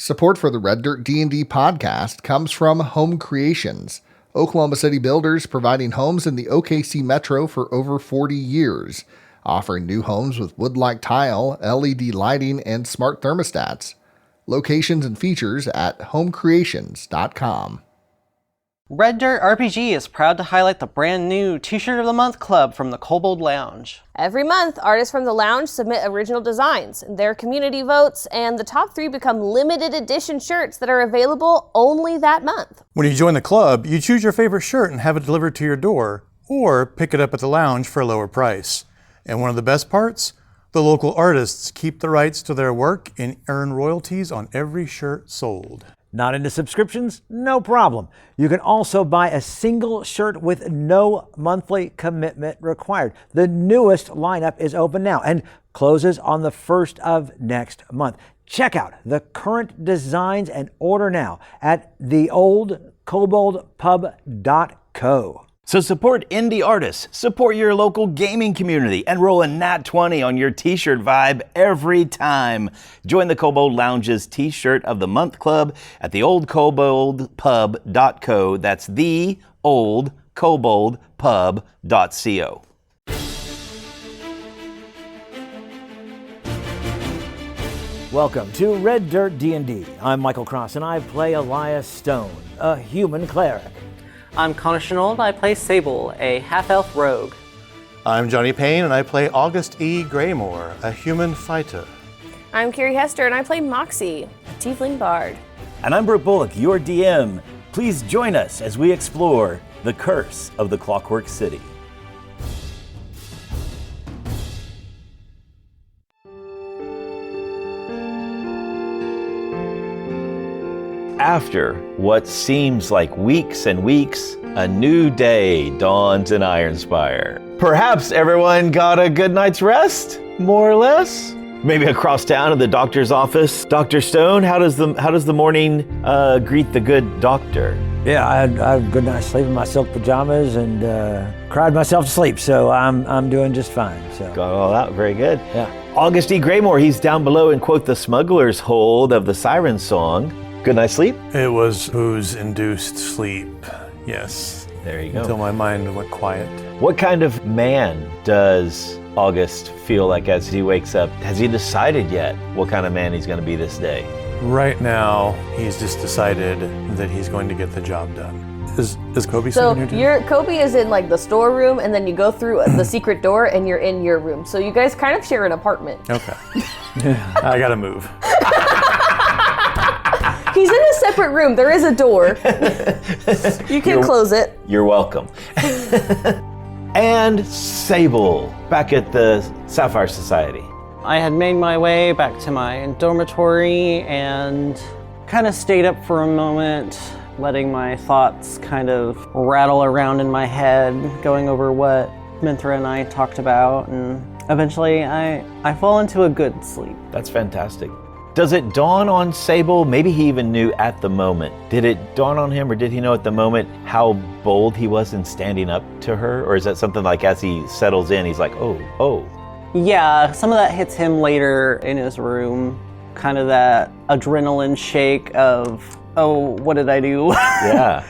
Support for the Red Dirt D&D podcast comes from Home Creations, Oklahoma City builders providing homes in the OKC metro for over 40 years, offering new homes with wood-like tile, LED lighting, and smart thermostats. Locations and features at homecreations.com. Red Dirt RPG is proud to highlight the brand new T-Shirt of the Month Club from the Kobold Lounge. Every month, artists from the lounge submit original designs. Their community votes, and the top 3 become limited edition shirts that are available only that month. When you join the club, you choose your favorite shirt and have it delivered to your door, or pick it up at the lounge for a lower price. And one of the best parts? The local artists keep the rights to their work and earn royalties on every shirt sold. Not into subscriptions? No problem. You can also buy a single shirt with no monthly commitment required. The newest lineup is open now and closes on the 1st of next month. Check out the current designs and order now at theoldkoboldpub.co. So support indie artists, support your local gaming community, and roll a nat 20 on your t-shirt vibe every time. Join the Kobold Lounge's T-Shirt of the Month Club at theoldkoboldpub.co. That's theoldkoboldpub.co. Welcome to Red Dirt D&D. I'm Michael Cross and I play Elias Stone, a human cleric. I'm Connor Shenold. I play Sable, a half-elf rogue. I'm Johnny Payne and I play August E. Graymore, a human fighter. I'm Kerri Hester, and I play Moxie, a tiefling bard. And I'm Brooke Bullock, your DM. Please join us as we explore the curse of the Clockwork City. After what seems like weeks and weeks, a new day dawns in Ironspire. Perhaps everyone got a good night's rest, more or less? Maybe across town in the doctor's office. Dr. Stone, how does the morning greet the good doctor? Yeah, I had a good night's sleep in my silk pajamas and cried myself to sleep, so I'm doing just fine. So Got all out, very good. Yeah. August E. Graymore, he's down below in, quote, the smuggler's hold of the siren song. Good night's sleep? It was booze-induced sleep, yes. There you go. Until my mind went quiet. What kind of man does August feel like as he wakes up? Has he decided yet what kind of man he's going to be this day? Right now, he's just decided that he's going to get the job done. Is Kobe So sitting here too? Kobe is in like the storeroom, and then you go through the secret door, and you're in your room. So you guys kind of share an apartment. Okay. I gotta move. He's in a separate room. There is a door. You can close it. You're welcome. And Sable, back at the Sapphire Society. I had made my way back to my dormitory and kind of stayed up for a moment, letting my thoughts kind of rattle around in my head, going over what Minthra and I talked about, and eventually I fall into a good sleep. That's fantastic. Does it dawn on Sable? Maybe he even knew at the moment. Did it dawn on him, or did he know at the moment how bold he was in standing up to her? Or is that something like as he settles in, he's like, oh. Yeah, some of that hits him later in his room. Kind of that adrenaline shake of, oh, what did I do? Yeah.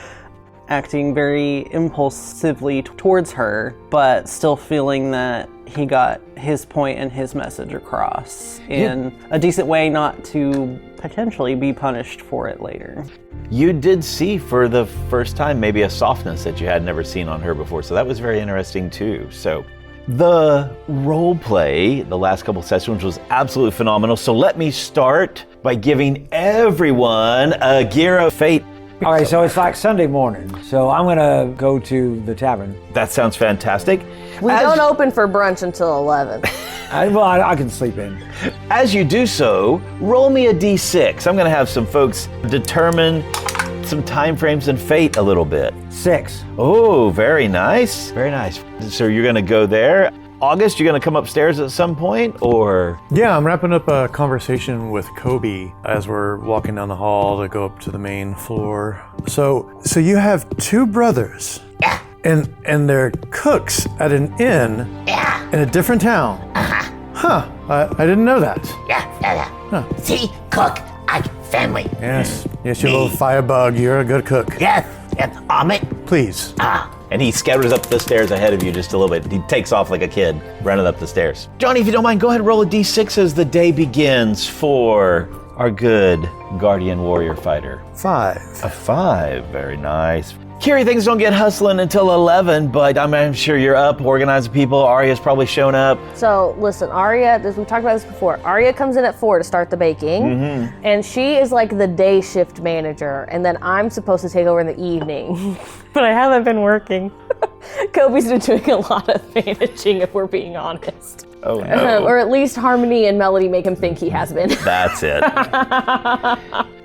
Acting very impulsively towards her, but still feeling that he got his point and his message across in a decent way, not to potentially be punished for it later. You did see for the first time maybe a softness that you had never seen on her before, so that was very interesting too. So the role play, the last couple sessions was absolutely phenomenal. So let me start by giving everyone a Gear of Fate. All right, so it's like Sunday morning, so I'm gonna go to the tavern. That sounds fantastic. We don't open for brunch until 11. I can sleep in. As you do so, roll me a d6. I'm gonna have some folks determine some time frames and fate a little bit. 6. Oh, very nice. Very nice. So you're gonna go there. August, you're gonna come upstairs at some point, or? Yeah, I'm wrapping up a conversation with Kobe as we're walking down the hall to go up to the main floor. So you have 2 brothers. Yeah. And they're cooks at an inn. Yeah. In a different town. Uh-huh. Huh, I didn't know that. Yeah. Huh. See, cook, I family. Yes, you little firebug. You're a good cook. Yes, Amit. Please. And he scatters up the stairs ahead of you just a little bit. He takes off like a kid, running up the stairs. Johnny, if you don't mind, go ahead and roll a d6 as the day begins for our good guardian warrior fighter. 5. A 5, very nice. Kerri, things don't get hustling until 11, but I'm sure you're up, organizing people. Arya's probably shown up. So listen, Arya, we talked about this before. Arya comes in at 4 to start the baking, and she is like the day shift manager, and then I'm supposed to take over in the evening. But I haven't been working. Kobe's been doing a lot of managing, if we're being honest. Oh no. Or at least Harmony and Melody make him think he has been. That's it.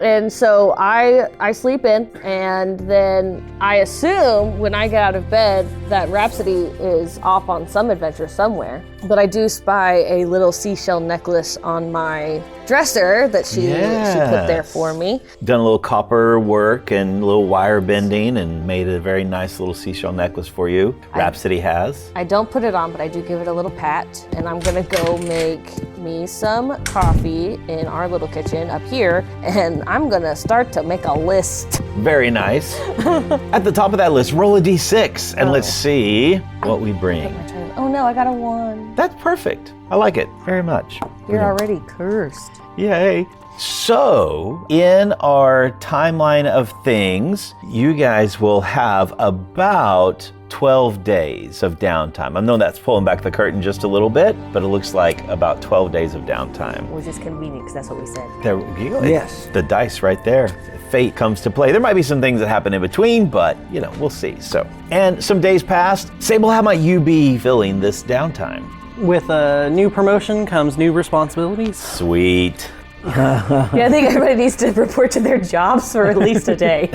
And so I sleep in, and then I assume when I get out of bed that Rhapsody is off on some adventure somewhere. But I do spy a little seashell necklace on my dresser that she put there for me. Done a little copper work and a little wire bending and made a very nice little seashell necklace for you. Rhapsody has. I don't put it on, but I do give it a little pat, and I'm gonna go make me some coffee in our little kitchen up here, and I'm gonna start to make a list. Very nice. At the top of that list, roll a d6 and let's see what we bring. Oh no, I got a 1. That's perfect. I like it very much. You're already cursed. Yay. So, in our timeline of things, you guys will have about 12 days of downtime. I know that's pulling back the curtain just a little bit, but it looks like about 12 days of downtime. Which is convenient, because that's what we said. There you go. Yes. The dice right there. Fate comes to play. There might be some things that happen in between, but, we'll see. So, and some days passed. Sable, how might you be filling this downtime? With a new promotion comes new responsibilities. Sweet. Yeah, I think everybody needs to report to their jobs for at least a day.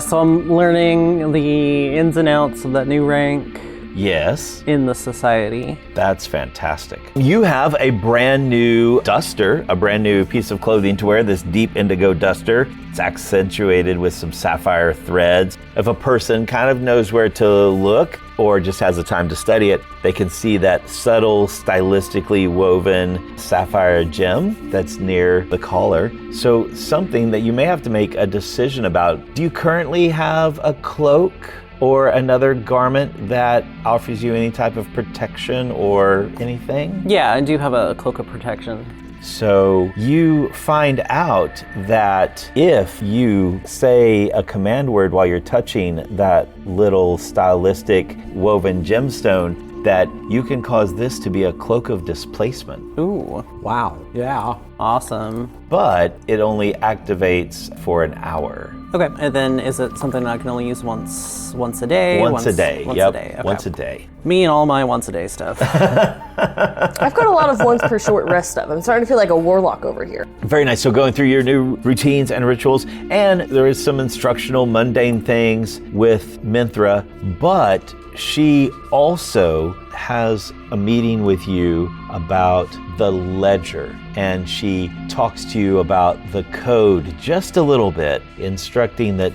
So I'm learning the ins and outs of that new rank Yes. in the society. That's fantastic. You have a brand new duster, a brand new piece of clothing to wear, this deep indigo duster. It's accentuated with some sapphire threads. If a person kind of knows where to look or just has the time to study it, they can see that subtle, stylistically woven sapphire gem that's near the collar. So something that you may have to make a decision about. Do you currently have a cloak or another garment that offers you any type of protection or anything? Yeah, I do have a cloak of protection. So you find out that if you say a command word while you're touching that little stylistic woven gemstone, that you can cause this to be a cloak of displacement. Ooh, Wow. Yeah. awesome. But it only activates for an hour. Okay, and then is it something I can only use once a day? Once a day, Once yep. a day, okay. Once a day. Me and all my once a day stuff. I've got a lot of once per short rest stuff. I'm starting to feel like a warlock over here. Very nice. So going through your new routines and rituals, and there is some instructional, mundane things with Minthra, but she also has a meeting with you about the ledger, and she talks to you about the code just a little bit, instructing that,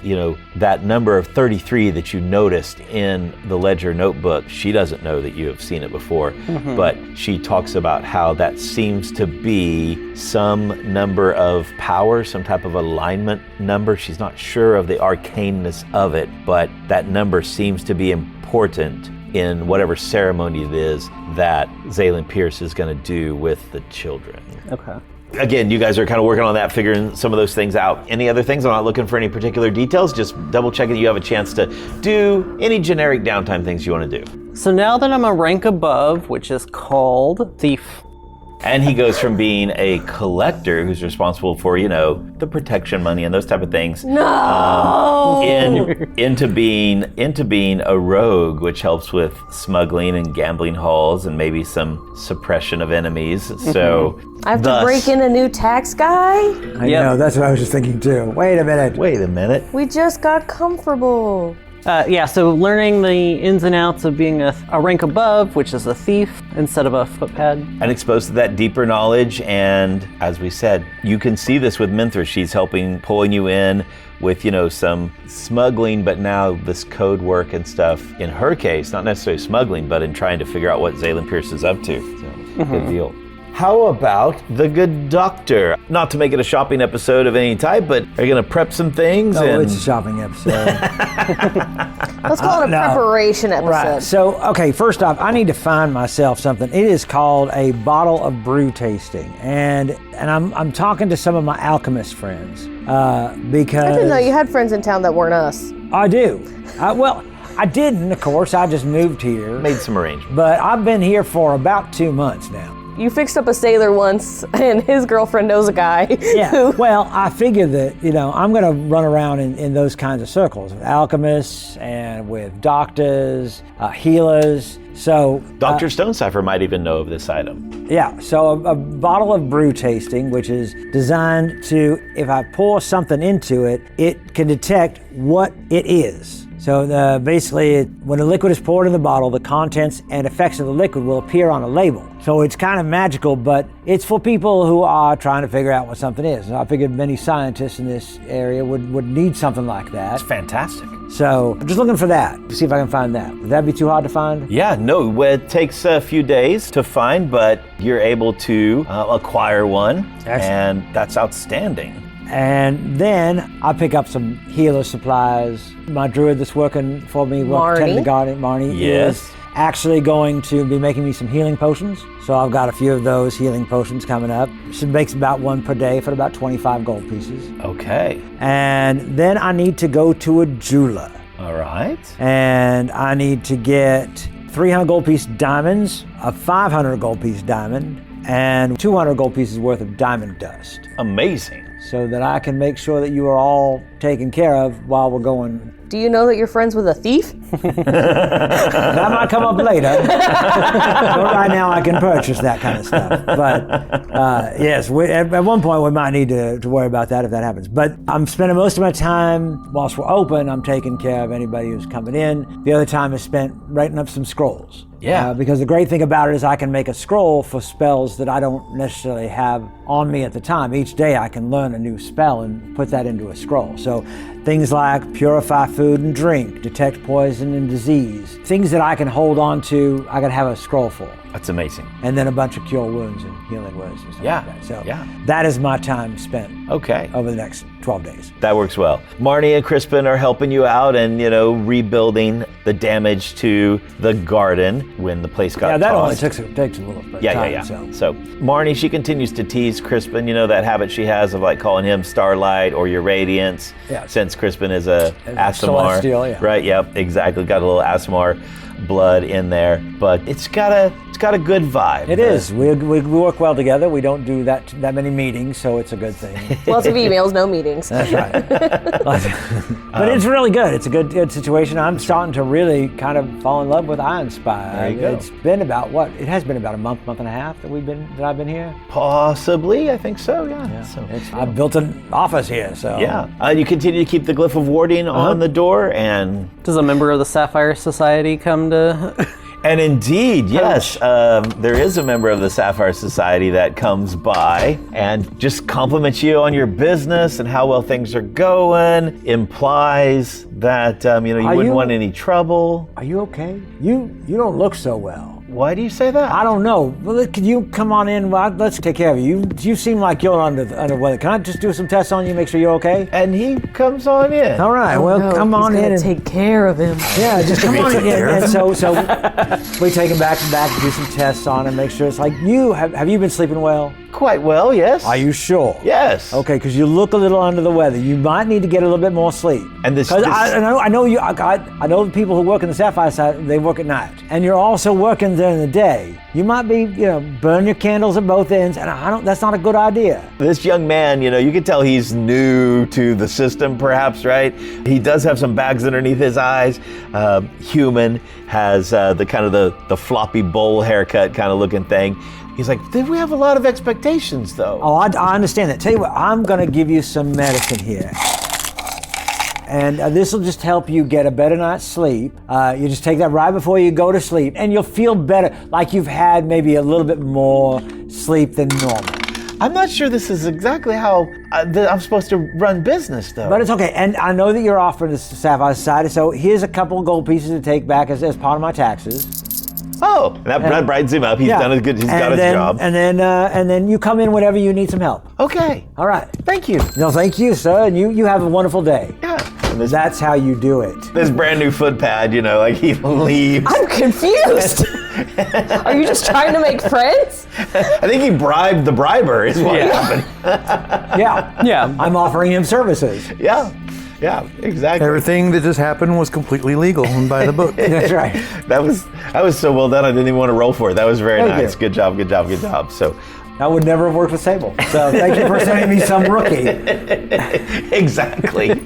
that number of 33 that you noticed in the ledger notebook, she doesn't know that you have seen it before, but she talks about how that seems to be some number of power, some type of alignment number. She's not sure of the arcaneness of it, but that number seems to be important in whatever ceremony it is that Zaylin Pierce is going to do with the children. Okay. Again, you guys are kind of working on that, figuring some of those things out. Any other things? I'm not looking for any particular details, just double checking that you have a chance to do any generic downtime things you want to do. So now that I'm a rank above, which is called Thief. And he goes from being a collector who's responsible for, the protection money and those type of things, into being a rogue, which helps with smuggling and gambling halls and maybe some suppression of enemies. So I have to break in a new tax guy? I know, that's what I was just thinking too. Wait a minute. Wait a minute. We just got comfortable. So learning the ins and outs of being a rank above, which is a thief instead of a footpad. And exposed to that deeper knowledge, and as we said, you can see this with Minthra. She's pulling you in with, some smuggling, but now this code work and stuff. In her case, not necessarily smuggling, but in trying to figure out what Zaylin Pierce is up to. So, good deal. How about the good doctor? Not to make it a shopping episode of any type, but are you going to prep some things? Oh, it's a shopping episode. Let's call it a preparation episode. Right. So, okay, first off, I need to find myself something. It is called a bottle of brew tasting. And I'm talking to some of my alchemist friends because... I didn't know you had friends in town that weren't us. I do. Well, I didn't, of course. I just moved here. Made some arrangements. But I've been here for about 2 months now. You fixed up a sailor once, and his girlfriend knows a guy. Yeah, well, I figure that, I'm going to run around in those kinds of circles with alchemists and with doctors, healers. So Dr. Stonecipher might even know of this item. Yeah, so a bottle of brew tasting, which is designed to, if I pour something into it, it can detect what it is. So basically, when a liquid is poured in the bottle, the contents and effects of the liquid will appear on a label. So it's kind of magical, but it's for people who are trying to figure out what something is. And I figured many scientists in this area would need something like that. That's fantastic. So I'm just looking for that, to see if I can find that. Would that be too hard to find? Yeah, no, it takes a few days to find, but you're able to acquire one. Excellent. And that's outstanding. And then I pick up some healer supplies. My druid that's working for me, tending the garden, Marnie, Yes. is actually going to be making me some healing potions. So I've got a few of those healing potions coming up. She makes about one per day for about 25 gold pieces. Okay. And then I need to go to a jeweler. All right. And I need to get 300 gold piece diamonds, a 500 gold piece diamond, and 200 gold pieces worth of diamond dust. Amazing. So that I can make sure that you are all taken care of while we're going. Do you know that you're friends with a thief? That might come up later. But right now I can purchase that kind of stuff. But yes, at one point we might need to worry about that if that happens. But I'm spending most of my time, whilst we're open, I'm taking care of anybody who's coming in. The other time is spent writing up some scrolls. Yeah. Because the great thing about it is I can make a scroll for spells that I don't necessarily have on me at the time. Each day I can learn a new spell and put that into a scroll. So things like purify food and drink, detect poison and disease, things that I can hold on to, I can have a scroll for. That's amazing. And then a bunch of cure wounds and healing wounds and stuff like that. So that is my time spent over the next 12 days. That works well. Marnie and Crispin are helping you out and, rebuilding the damage to the garden when the place got that tossed. only takes a little bit of time. Yeah. So Marnie, she continues to tease Crispin, that habit she has of calling him Starlight or your Radiance, since Crispin is a Aasimar. Celestial, yeah. Right, yep, exactly. Got a little Aasimar blood in there, but it's got a good vibe. It is. We work well together. We don't do that many meetings, so it's a good thing. Lots of emails, no meetings. That's right. But it's really good. It's a good situation. I'm starting to really kind of fall in love with Ironspire. There you go. It's been about it has been about a month and a half that I've been here. Possibly, I think so. Yeah. So I've built an office here. So you continue to keep the glyph of warding on the door, and does a member of the Sapphire Society come to? And indeed, yes, there is a member of the Sapphire Society that comes by and just compliments you on your business and how well things are going, implies that you wouldn't want any trouble. Are you okay? You don't look so well. Why do you say that? I don't know. Well, could you come on in? Well, let's take care of you. You seem like you're under weather. Can I just do some tests on you, make sure you're okay? And he comes on in. All right. Come on in and take care of him. Yeah, just come on in. And so we take him back to back, do some tests on him, make sure it's like you. Have you been sleeping well? Quite well, yes. Are you sure? Yes. Okay, because you look a little under the weather. You might need to get a little bit more sleep. And I know you. I know the people who work in the Sapphire side. They work at night, and you're also working during the day. You might be, burn your candles at both ends, and that's not a good idea. This young man, you can tell he's new to the system, perhaps, right? He does have some bags underneath his eyes. Human, has the kind of the floppy bowl haircut kind of looking thing. He's like, we have a lot of expectations, though. Oh, I understand that. Tell you what, I'm going to give you some medicine here. And this will just help you get a better night's sleep. You just take that right before you go to sleep, and you'll feel better, like you've had maybe a little bit more sleep than normal. I'm not sure this is exactly how I'm supposed to run business, though. But it's okay, and I know that you're offering the Sapphire Society, so here's a couple of gold pieces to take back as part of my taxes. Oh, that brightens him up. He's got his job. And then you come in whenever you need some help. Okay. All right. Thank you. No, thank you, sir. And you have a wonderful day. Yeah. And That's how you do it. this brand new foot pad, like he leaves. I'm confused. Are you just trying to make friends? I think he bribed the briber is what happened. Yeah. I'm offering him services. Yeah, exactly. Everything that just happened was completely legal and by the book. That's right. That was so well done. I didn't even want to roll for it. That was very Thank nice. you. Good job. So That would never have worked with Sable. So thank you for sending me some rookie. Exactly.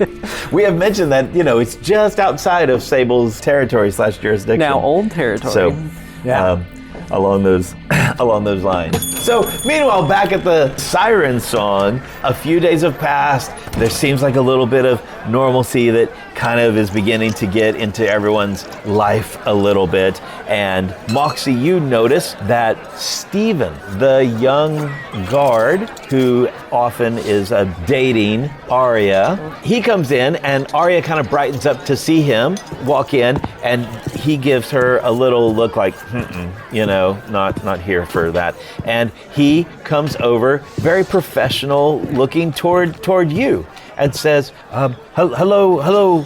We have mentioned that, it's just outside of Sable's territory / jurisdiction. Now old territory. So, Yeah. along those lines. So, meanwhile, back at the siren song, a few days have passed. There seems like a little bit of normalcy that kind of is beginning to get into everyone's life a little bit. And Moxie, you notice that Steven, the young guard who often is dating Arya, he comes in and Arya kind of brightens up to see him walk in, and he gives her a little look like, not here for that. And he comes over, very professional looking toward you, and says, hello,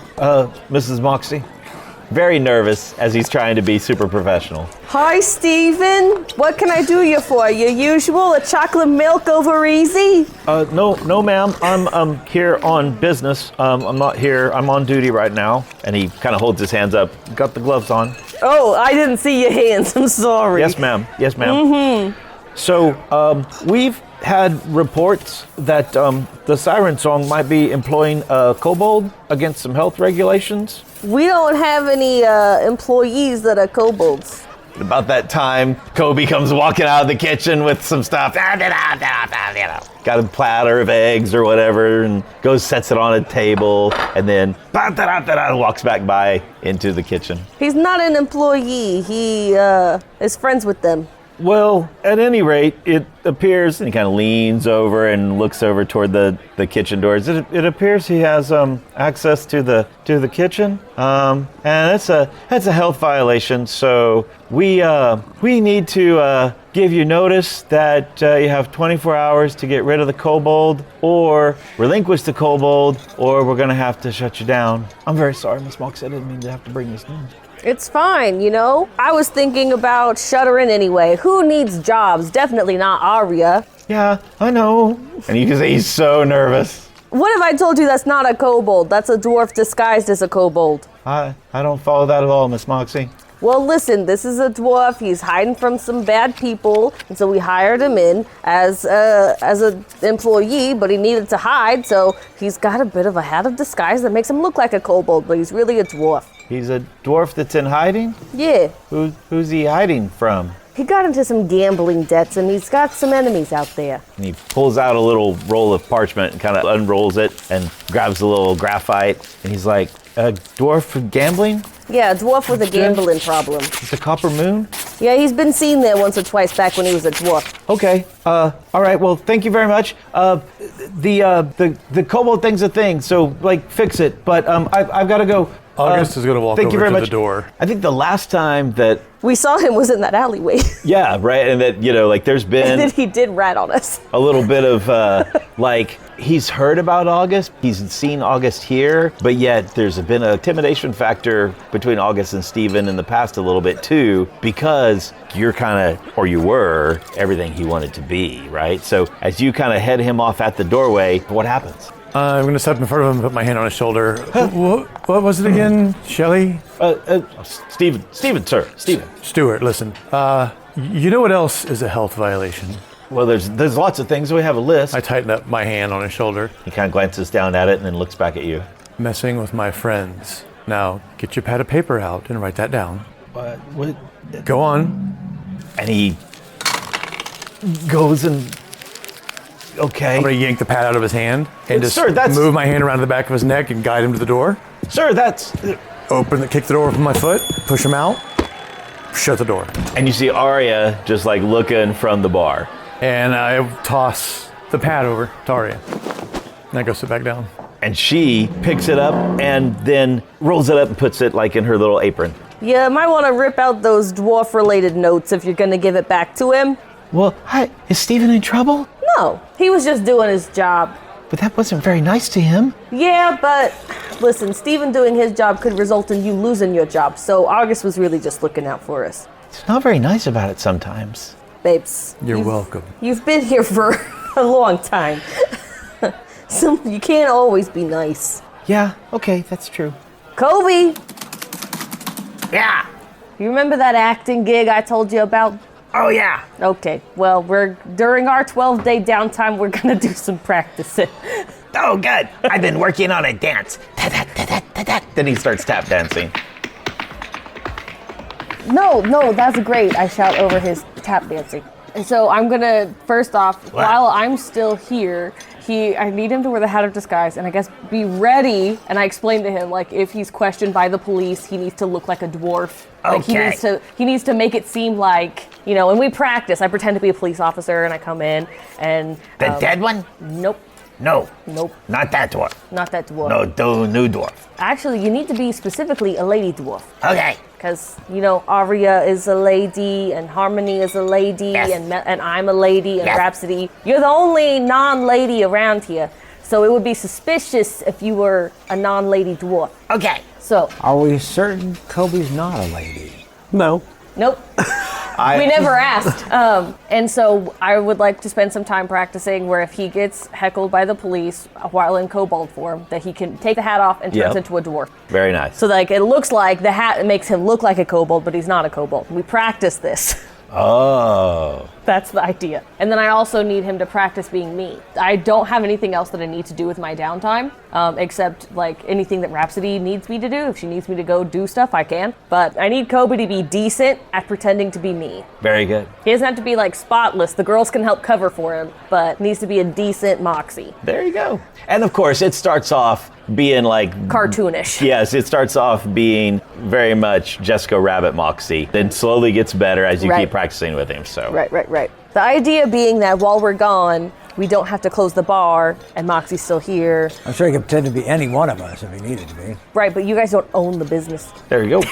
Mrs. Moxie. Very nervous as he's trying to be super professional. Hi, Steven. What can I do you for? Your usual? A chocolate milk over easy? No, ma'am. I'm here on business. I'm not here. I'm on duty right now. And he kind of holds his hands up. Got the gloves on. Oh, I didn't see your hands. I'm sorry. Yes, ma'am. Mm-hmm. So, we've had reports that the siren song might be employing a kobold against some health regulations. We don't have any employees that are kobolds. About that time, Kobe comes walking out of the kitchen with some stuff. Got a platter of eggs or whatever, and goes, sets it on a table, and then walks back by into the kitchen. He's not an employee. He is friends with them. Well, at any rate, it appears, and he kind of leans over and looks over toward the kitchen doors. It appears he has access to the kitchen, and that's a health violation. So we need to give you notice that you have 24 hours to get rid of the kobold, or relinquish the kobold, or we're gonna have to shut you down. I'm very sorry, Miss Mox. I didn't mean to have to bring this news. It's fine, I was thinking about shuttering anyway. Who needs jobs? Definitely not Arya. Yeah, I know. And you can say he's so nervous. What if I told you that's not a kobold? That's a dwarf disguised as a kobold. I don't follow that at all, Miss Moxie. Well, listen, this is a dwarf. He's hiding from some bad people, and so we hired him in as an employee, but he needed to hide, so he's got a bit of a hat of disguise that makes him look like a kobold, but he's really a dwarf. He's a dwarf that's in hiding? Yeah. Who's he hiding from? He got into some gambling debts, and he's got some enemies out there. And he pulls out a little roll of parchment and kind of unrolls it and grabs a little graphite, and he's like, a dwarf for gambling? Yeah, a dwarf with a gambling problem. The Copper Moon? Yeah, he's been seen there once or twice back when he was a dwarf. Okay. All right. Well, thank you very much. The kobold thing's a thing, so fix it. But I've got to go. August is going to walk over to the door. I think the last time that We saw him was in that alleyway. yeah, right, and that there's And been then he did rat on us. a little bit of he's heard about August, he's seen August here, but yet there's been an intimidation factor between August and Steven in the past a little bit too, because you're you were everything he wanted to be, right? So as you kind of head him off at the doorway, what happens? I'm going to step in front of him and put my hand on his shoulder. What was it again? Shelley? Steven, sir. Stuart, listen. You know what else is a health violation? Well, there's lots of things. We have a list. I tighten up my hand on his shoulder. He kind of glances down at it and then looks back at you. Messing with my friends. Now, get your pad of paper out and write that down. What? Go on. And he goes and... Okay. I'm going to yank the pad out of his hand and just move my hand around the back of his neck and guide him to the door. Sir, that's... Kick the door with my foot, push him out, shut the door. And you see Arya just looking from the bar. And I toss the pad over to Arya. And I go sit back down. And she picks it up and then rolls it up and puts it in her little apron. You might want to rip out those dwarf-related notes if you're going to give it back to him. Well, is Steven in trouble? No, he was just doing his job. But that wasn't very nice to him. Yeah, but listen, Steven doing his job could result in you losing your job, so August was really just looking out for us. He's not very nice about it sometimes. Babes. You're welcome. You've been here for a long time. So you can't always be nice. Yeah, okay, that's true. Kobe! Yeah. You remember that acting gig I told you about? Oh, yeah. Okay, well, during our 12-day downtime, we're gonna do some practicing. Oh, good. I've been working on a dance. Then he starts tap dancing. No, that's great. I shout over his tap dancing. And so I'm gonna, first off, while I'm still here, I need him to wear the hat of disguise and I guess be ready. And I explained to him, like, if he's questioned by the police, he needs to look like a dwarf. Like, Okay. he needs to make it seem like, you know, when we practice, I pretend to be a police officer and I come in and... The dead one? Nope, No. nope, Not that dwarf. not that dwarf. No, the new dwarf. Actually, you need to be specifically a lady dwarf. Okay. Because, you know, Aria is a lady, and Harmony is a lady, Yes. and I'm a lady, and Yes. Rhapsody. You're the only non-lady around here. So it would be suspicious if you were a non-lady dwarf. Okay. So, Are we certain Kobe's not a lady? No. nope. We never asked. And so I would like to spend some time practicing where if he gets heckled by the police while in kobold form, that he can take the hat off and turns Yep. into a dwarf. Very nice. So like it looks like the hat makes him look like a kobold, but he's not a kobold. We practice this. Oh. That's the idea. And then I also need him to practice being me. I don't have anything else that I need to do with my downtime, except like anything that Rhapsody needs me to do. If she needs me to go do stuff, I can. But I need Kobe to be decent at pretending to be me. Very good. He doesn't have to be like spotless. The girls can help cover for him, but needs to be a decent Moxie. There you go. And of course, it starts off being like... Cartoonish. Yes, it starts off being very much Jessica Rabbit Moxie, then slowly gets better as you Right. keep practicing with him. So Right. The idea being that while we're gone, we don't have to close the bar and Moxie's still here. I'm sure he could pretend to be any one of us if he needed to be. Right, but you guys don't own the business. there you go.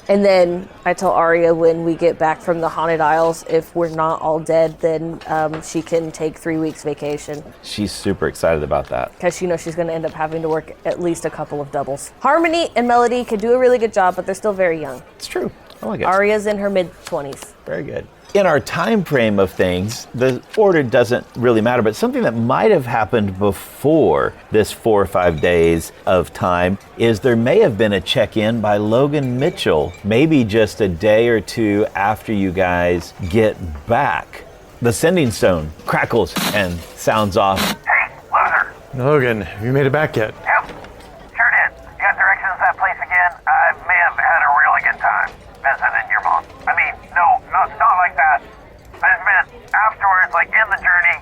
And then I tell Arya when we get back from the Haunted Isles, if we're not all dead, then she can take 3 weeks vacation. She's super excited about that. Because she knows she's going to end up having to work at least a couple of doubles. Harmony and Melody can do a really good job, but they're still very young. It's true. I like it. Arya's in her mid-20s. Very good. In our time frame of things, the order doesn't really matter, but something that might have happened before this 4 or 5 days of time is there may have been a check-in by Logan Mitchell, maybe just a day or two after you guys get back. The sending stone crackles and sounds off. Hey, loser. Logan, have you made it back yet? Yep, sure did. You got directions to that place again? I may have had a really good time visiting your mom. I mean, no, not like that. I just meant afterwards, like in the journey.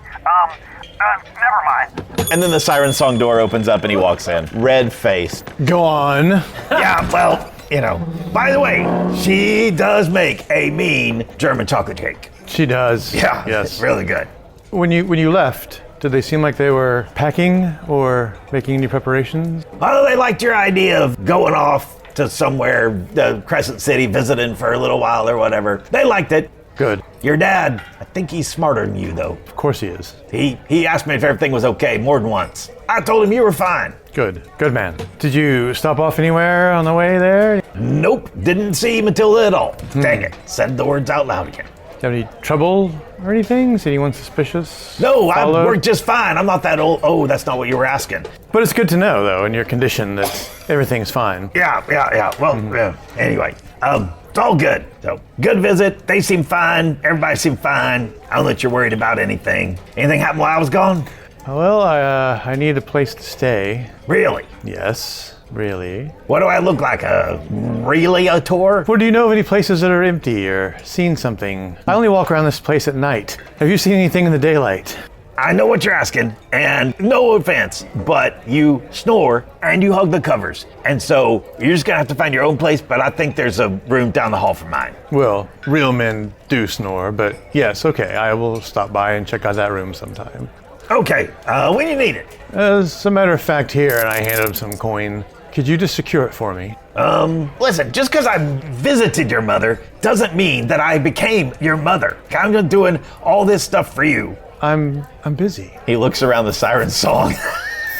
Never mind. And then the siren song door opens up and he walks in, red-faced. Go on. Yeah, well, you know. By the way, she does make a mean German chocolate cake. She does. Yeah, Yes. it's really good. When you left, did they seem like they were packing or making any preparations? Oh, they liked your idea of going off to somewhere, Crescent City, visiting for a little while or whatever. They liked it. Good. Your dad, I think he's smarter than you, though. Of course he is. He asked me if everything was okay more than once. I told him you were fine. Good. Good man. Did you stop off anywhere on the way there? Nope, didn't see Matilda at all. Dang it, said the words out loud again. Have any trouble or anything? Is anyone suspicious? No, I Followed? worked just fine. I'm not that old. Oh, that's not what you were asking. But it's good to know, though, in your condition, that everything's fine. Yeah. Well, yeah. Anyway, it's all good. So, good visit. They seem fine. Everybody seemed fine. I don't know that you're worried about anything. Anything happened while I was gone? Well, I need a place to stay. Really? Yes, really. What do I look like? A realtor? Well, do you know of any places that are empty or seen something? I only walk around this place at night. Have you seen anything in the daylight? I know what you're asking, and no offense, but you snore and you hug the covers. And so you're just gonna have to find your own place, but I think there's a room down the hall from mine. Well, real men do snore, but yes, okay, I will stop by and check out that room sometime. Okay, when you need it. As a matter of fact, here, and I handed him some coin. Could you just secure it for me? Listen, just because I visited your mother doesn't mean that I became your mother. I'm just doing all this stuff for you. I'm busy. He looks around the siren song.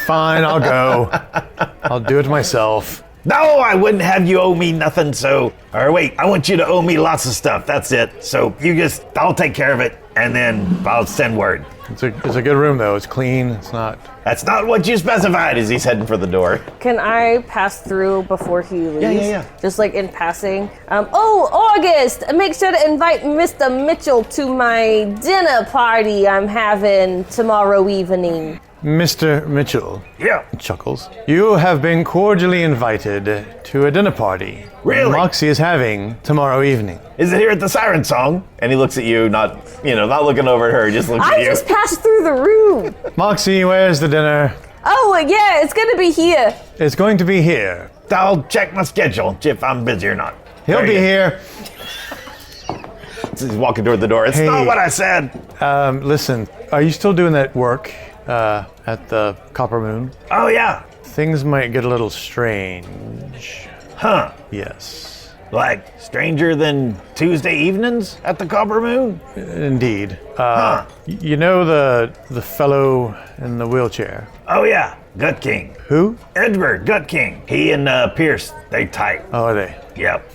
Fine, I'll go. I'll do it myself. No, I wouldn't have you owe me nothing, or wait, I want you to owe me lots of stuff, that's it. So I'll take care of it, and then I'll send word. It's a good room, though. It's clean. It's not... That's not what you specified as he's heading for the door. Can I pass through before he leaves? Yeah. Just like in passing. August, make sure to invite Mr. Mitchell to my dinner party I'm having tomorrow evening. Mr. Mitchell Yeah. chuckles. You have been cordially invited to a dinner party. Really? Moxie is having tomorrow evening. Is it here at the siren song? And he looks at you, not looking over at her, just looks at I you. just passed through the room. Moxie, where's the dinner? Oh, yeah, it's gonna be here. It's going to be here. I'll check my schedule if I'm busy or not. He'll Very be good. here. He's walking toward the door. It's not what I said. Listen, are you still doing that work at the Copper Moon? Oh, yeah. Things might get a little strange. Huh. Yes. Like stranger than Tuesday evenings at the Copper Moon? Indeed. Huh. You know the fellow in the wheelchair? Oh, yeah. Gut King. Who? Edward, Gut King. He and Pierce, they tight. Oh, are they? Yep.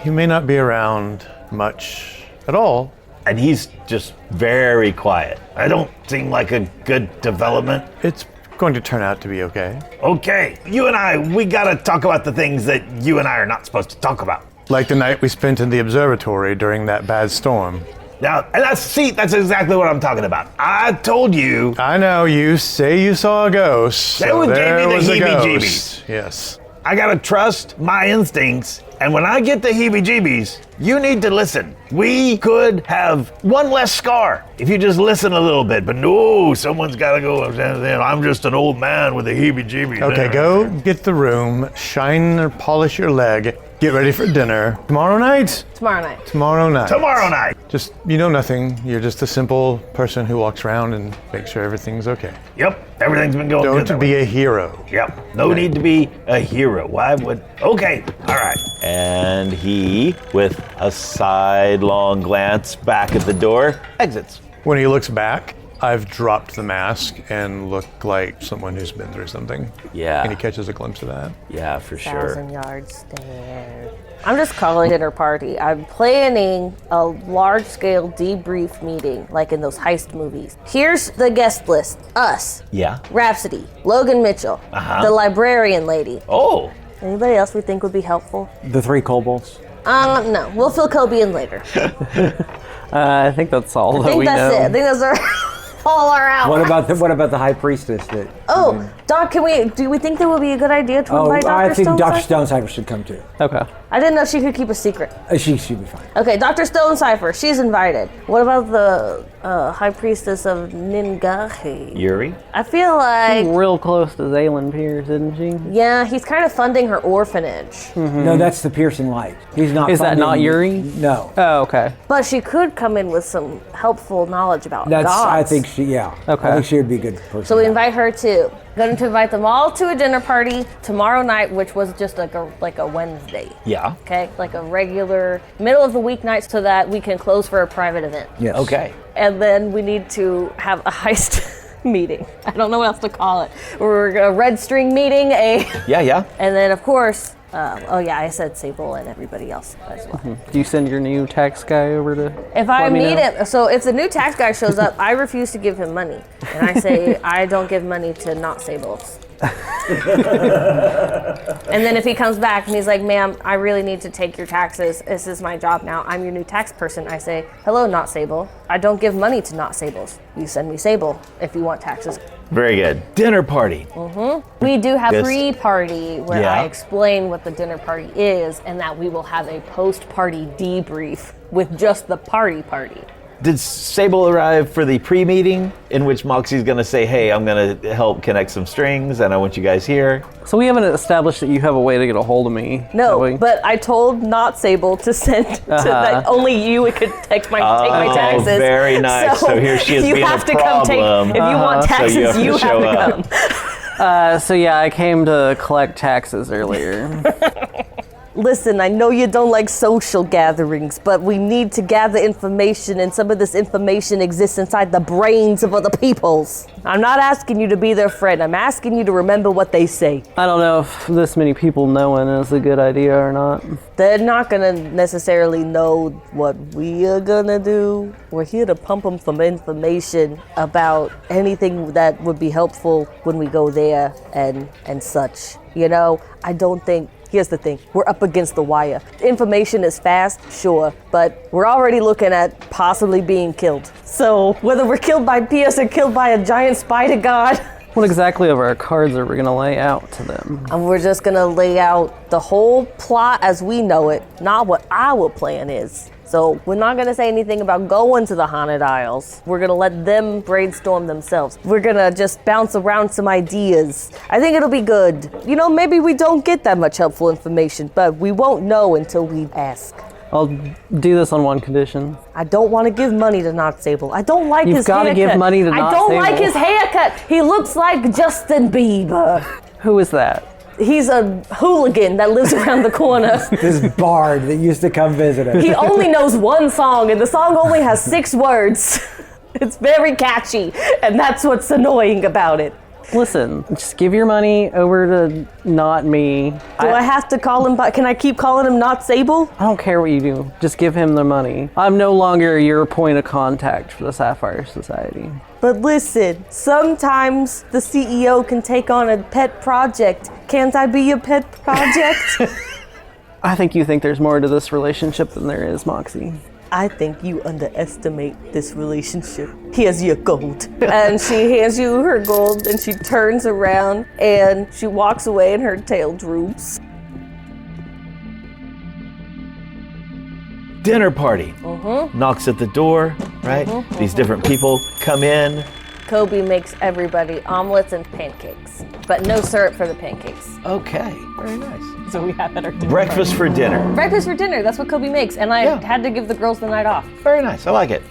He may not be around much at all. And he's just very quiet. I don't seem like a good development. It's going to turn out to be okay. Okay, you and I, we gotta talk about the things that you and I are not supposed to talk about. Like the night we spent in the observatory during that bad storm. Now, and that's exactly what I'm talking about. I told you. I know, you say you saw a ghost. That one gave me the was a heebie-jeebies. ghost. Yes. I gotta trust my instincts, and when I get the heebie-jeebies, you need to listen. We could have one less scar if you just listen a little bit, but no, someone's gotta go. I'm just an old man with the heebie-jeebies. Okay, go get the room, shine or polish your leg, get ready for dinner. Tomorrow night? Tomorrow night. Tomorrow night. Tomorrow night. Just, you know nothing. You're just a simple person who walks around and makes sure everything's okay. Yep, everything's been going good. Don't be a hero. Yep, no need to be a hero. Why would... Okay, all right. And he, with a sidelong glance back at the door, exits. When he looks back, I've dropped the mask and look like someone who's been through something. Yeah. And he catches a glimpse of that. Yeah, for sure. 1,000-yard stare. I'm just calling dinner party. I'm planning a large-scale debrief meeting, like in those heist movies. Here's the guest list. Us. Yeah. Rhapsody. Logan Mitchell. The librarian lady. Oh. Anybody else we think would be helpful? The three kobolds. No. We'll fill Kobe in later. I think that's all I that think we that's know. it. I think that's our all our out. What about the high priestess? Doc, do we think that would be a good idea to invite Dr. I think Stone Dr. Cipher? Stonecipher should come too. Okay. I didn't know she could keep a secret. She should be fine. Okay, Dr. Stone Cipher, she's invited. What about the High Priestess of Ningahe? Yuri? I feel like, Real close to Zaylin Pierce, isn't she? yeah, he's kind of funding her orphanage. No, that's the piercing light. He's not. Is that funding- not Yuri? No. Oh, okay. But she could come in with some helpful knowledge about That's. gods. I think she. Yeah. Okay. I think she would be a good person. So we invite her too. Going to invite them all to a dinner party tomorrow night, which was just like a Wednesday. Yeah. Okay, like a regular middle of the week night, so that we can close for a private event. Yes. Okay. And then we need to have a heist meeting. I don't know what else to call it. We're a red string meeting, Yeah. and then of course, I said Sable and everybody else as well. Do you send your new tax guy over to? If I let me meet know? him, so if the new tax guy shows up, I refuse to give him money, and I say I don't give money to not Sables. And then if he comes back and he's like, ma'am, I really need to take your taxes. This is my job now. I'm your new tax person. I say, hello, not Sable. I don't give money to not Sables. You send me Sable if you want taxes. Very good. Dinner party. We do have Yes. pre-party where Yeah. I explain what the dinner party is and that we will have a post-party debrief with just the party. Did Sable arrive for the pre-meeting in which Moxie's going to say, hey, I'm going to help connect some strings and I want you guys here? So we haven't established that you have a way to get a hold of me. have No, we? but I told not Sable to send to that only you could take my taxes. Very nice. So here she is you being have a to come take. problem. If you want So taxes, you have to you show have up. to come. So yeah, I came to collect taxes earlier. Listen, I know you don't like social gatherings, but we need to gather information, and some of this information exists inside the brains of other peoples. I'm not asking you to be their friend. I'm asking you to remember what they say. I don't know if this many people knowing is a good idea or not. They're not gonna necessarily know what we are gonna do. We're here to pump them some information about anything that would be helpful when we go there and such. You know, I don't think. Here's the thing, we're up against the wire. Information is fast, sure, but we're already looking at possibly being killed. So whether we're killed by Pierce or killed by a giant spider god, What exactly of our cards are we gonna lay out to them? and we're just gonna lay out the whole plot as we know it, not what our plan is. So we're not gonna say anything about going to the Haunted Isles. We're gonna let them brainstorm themselves. We're gonna just bounce around some ideas. I think it'll be good. You know, maybe we don't get that much helpful information, but we won't know until we ask. I'll do this on one condition. I don't want to give money to Not Sable. I don't like You've his gotta haircut. give money to I Not don't Sable. like his haircut. He looks like Justin Bieber. Who is that? He's a hooligan that lives around the corner. This bard that used to come visit us. He only knows one song, and the song only has 6 words. It's very catchy, and that's what's annoying about it. Listen, just give your money over to not me. Do I have to call him by? Can I keep calling him Not Sable? I don't care what you do. Just give him the money. I'm no longer your point of contact for the Sapphire Society. But listen, sometimes the CEO can take on a pet project. Can't I be your pet project? I think you think there's more to this relationship than there is, Moxie. I think you underestimate this relationship. Here's your gold. And she hands you her gold, and she turns around and she walks away and her tail droops. Dinner party. Knocks at the door, right? These different people come in. Kobe makes everybody omelets and pancakes, but no syrup for the pancakes. Okay, very nice. So we have better dinner. Breakfast for dinner. Breakfast for dinner, that's what Kobe makes, and I Yeah. had to give the girls the night off. Very nice, I like it.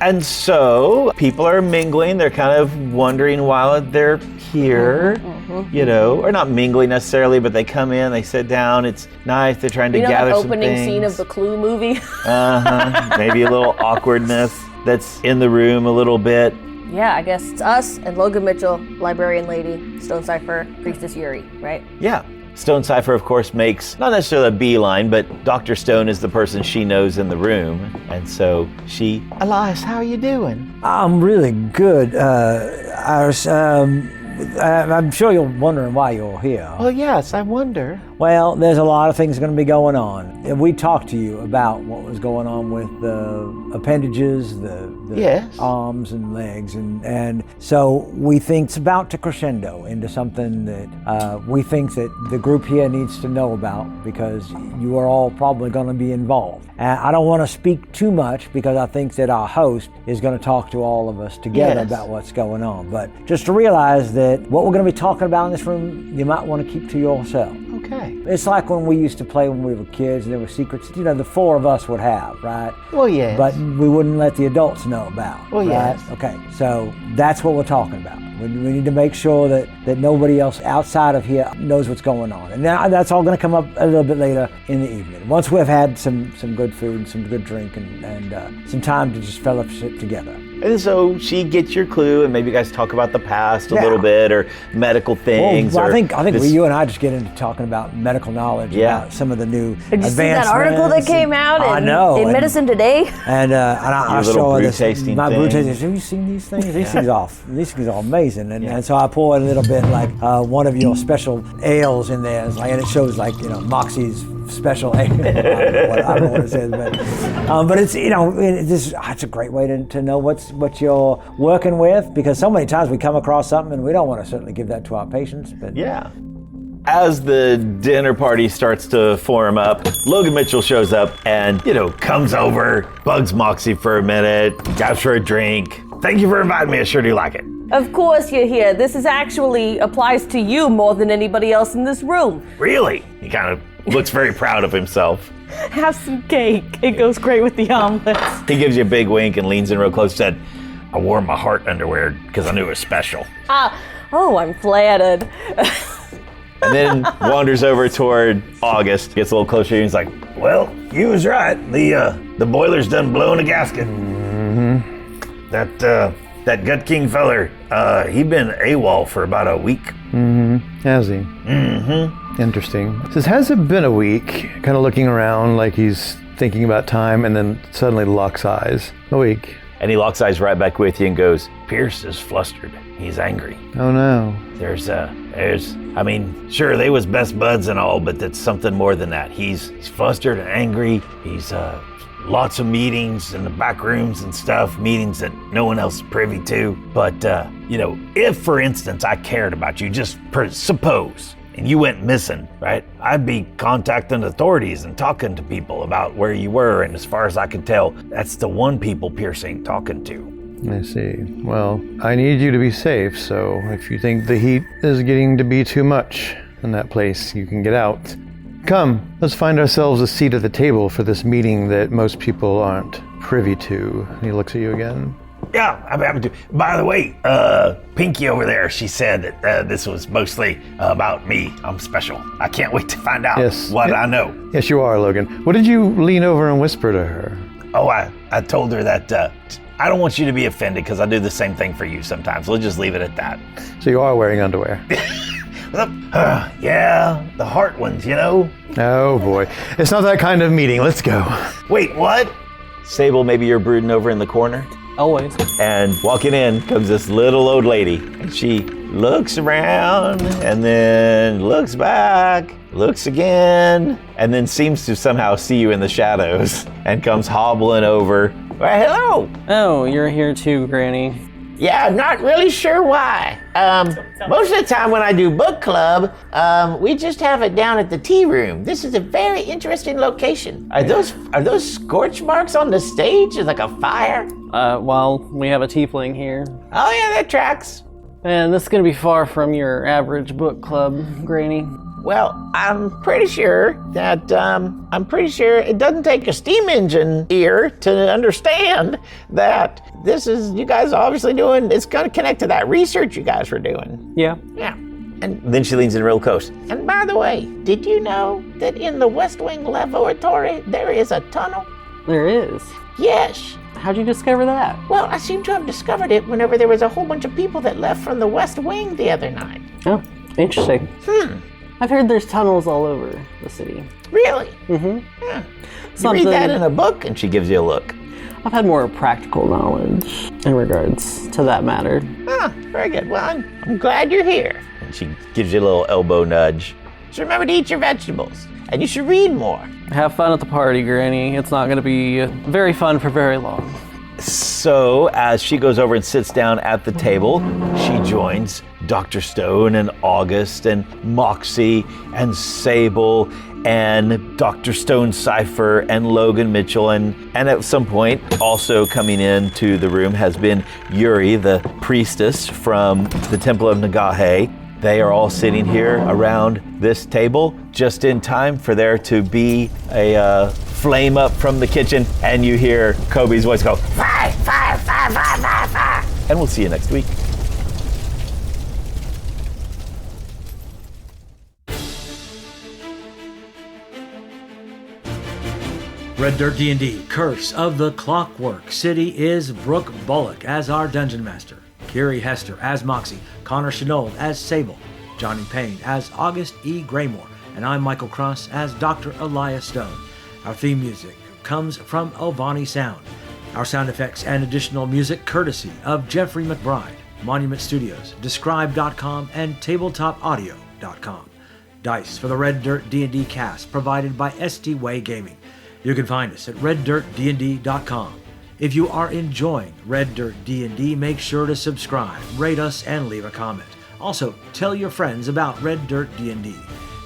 And so people are mingling. They're kind of wondering why they're here, you know, or not mingling necessarily, but they come in, they sit down. It's nice. They're trying to You know gather that some opening things. scene of the Clue movie? Maybe a little awkwardness that's in the room a little bit. Yeah, I guess it's us and Logan Mitchell, librarian lady, Stone Cipher, Priestess Yuri, right? Yeah. Stone Cipher, of course, makes not necessarily a beeline, but Dr. Stone is the person she knows in the room. And so she, Elias, how are you doing? I'm really good. I'm sure you're wondering why you're here. Well, yes, I wonder. Well, there's a lot of things going to be going on. And we talked to you about what was going on with the appendages, the Yes. arms and legs. And so we think it's about to crescendo into something that we think that the group here needs to know about because you are all probably going to be involved. And I don't want to speak too much because I think that our host is going to talk to all of us together Yes. about what's going on. But just to realize that what we're going to be talking about in this room, you might want to keep to yourself. Okay. It's like when we used to play when we were kids and there were secrets, you know, the 4 of us would have, right? Well, yes. But we wouldn't let the adults know about. Well, right? yes. Okay, so that's what we're talking about. We need to make sure that nobody else outside of here knows what's going on. And that's all going to come up a little bit later in the evening. Once we've had some good food and some good drink and some time to just fellowship together. And so she gets your clue, and maybe you guys talk about the past a Yeah. little bit, or medical things. Well, or I think this- you and I just get into talking about medical knowledge, Yeah. about some of the new Did you see that article that came out I in, know, in and- Medicine Today? And I Your little show her brew this, tasting my brew thing. tasting. Have you seen these things? These things are amazing. And so I pour a little bit like one of your special ales in there, and it shows Moxie's special ale. I don't know what it says, but it's it's a great way to know what you're working with, because so many times we come across something and we don't want to certainly give that to our patients. But Yeah. As the dinner party starts to form up, Logan Mitchell shows up and, comes over, bugs Moxie for a minute, grabs her a drink. Thank you for inviting me. I sure do like it. Of course you're here. This is actually applies to you more than anybody else in this room. Really? He kind of looks very proud of himself. Have some cake. It goes great with the omelets. He gives you a big wink and leans in real close and said, I wore my heart underwear because I knew it was special. Oh, I'm flattered. And then wanders over toward August, gets a little closer, and he's like, Well, you was right. The boiler's done blowing a gasket. Mm-hmm. That Gut King feller, he been AWOL for about a week. Mm-hmm. Has he? Mm-hmm. Interesting. Says, has it been a week? Kind of looking around like he's thinking about time, and then suddenly locks eyes. A week. and he locks eyes right back with you and goes, Pierce is flustered. He's angry. Oh no. I mean, sure, they was best buds and all, but that's something more than that. He's flustered and angry. He's lots of meetings in the back rooms and stuff, meetings that no one else is privy to. But, if, for instance, I cared about you, just suppose, and you went missing, right? I'd be contacting authorities and talking to people about where you were, and as far as I can tell, that's the one people Pierce ain't talking to. I see. Well, I need you to be safe, so if you think the heat is getting to be too much in that place, you can get out. Come, let's find ourselves a seat at the table for this meeting that most people aren't privy to. And he looks at you again. Yeah, I'm happy to. By the way, Pinky over there, she said that this was mostly about me. I'm special. I can't wait to find out what I know. Yes, you are, Logan. What did you lean over and whisper to her? Oh, I told her that I don't want you to be offended because I do the same thing for you sometimes. We'll just leave it at that. So you are wearing underwear? Yeah, the heart ones, you know? Oh boy, it's not that kind of meeting. Let's go. Wait, what? Sable, maybe you're brooding over in the corner? Always. And walking in comes this little old lady, and she looks around and then looks back, looks again, and then seems to somehow see you in the shadows and comes hobbling over. Well, hello. Oh, you're here too, Granny. Yeah, I'm not really sure why. Most of the time when I do book club, we just have it down at the tea room. This is a very interesting location. Are those scorch marks on the stage? Is like a fire? Well, we have a tiefling here. Oh yeah, that tracks. And this is gonna be far from your average book club, Granny. Well, I'm pretty sure it doesn't take a steam engine ear to understand that this is, you guys are obviously doing, it's gonna connect to that research you guys were doing. Yeah. Yeah. And then she leans in real close. And by the way, did you know that in the West Wing Laboratory there is a tunnel? There is. Yes. How'd you discover that? Well, I seem to have discovered it whenever there was a whole bunch of people that left from the West Wing the other night. Oh, interesting. I've heard there's tunnels all over the city. Really? Mm-hmm. Yeah. You read that in a book? And she gives you a look. I've had more practical knowledge in regards to that matter. Ah, very good. Well, I'm glad you're here. And she gives you a little elbow nudge. Just remember to eat your vegetables. And you should read more. Have fun at the party, Granny. It's not going to be very fun for very long. So as she goes over and sits down at the table, she joins Dr. Stone and August and Moxie and Sable and Dr. Stone Cypher and Logan Mitchell, and at some point also coming into the room has been Yuri, the priestess from the Temple of Nagahe. They are all sitting here around this table just in time for there to be a flame up from the kitchen, and you hear Kobe's voice go, fire, fire, fire, fire, fire, fire. And we'll see you next week. Red Dirt D&D Curse of the Clockwork City is Brooke Bullock as our Dungeon Master, Kerri Hester as Moxie, Connor Shenold as Sable, Johnny Payne as August E. Graymore, and I'm Michael Cross as Dr. Elias Stone. Our theme music comes from Ovani Sound. Our sound effects and additional music courtesy of Jeffrey McBride, Monument Studios, Describe.com, and TabletopAudio.com. Dice for the Red Dirt D&D cast provided by ST Way Gaming. You can find us at reddirtdnd.com. If you are enjoying Red Dirt D&D, make sure to subscribe, rate us, and leave a comment. Also, tell your friends about Red Dirt D&D.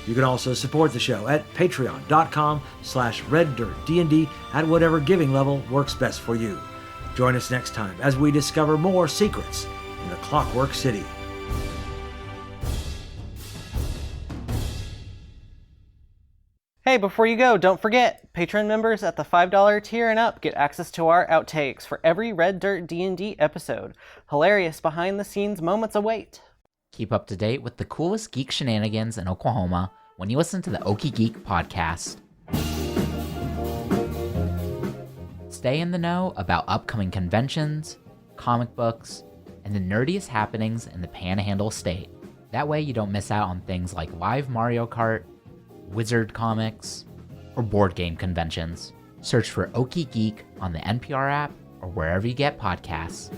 You can also support the show at patreon.com/reddirtdnd at whatever giving level works best for you. Join us next time as we discover more secrets in the Clockwork City. Hey, before you go, don't forget, Patron members at the $5 tier and up get access to our outtakes for every Red Dirt D&D episode. Hilarious behind-the-scenes moments await. Keep up to date with the coolest geek shenanigans in Oklahoma when you listen to the Okie Geek podcast. Stay in the know about upcoming conventions, comic books, and the nerdiest happenings in the Panhandle State. That way you don't miss out on things like live Mario Kart, Wizard comics, or board game conventions. Search for Okie Geek on the NPR app or wherever you get podcasts.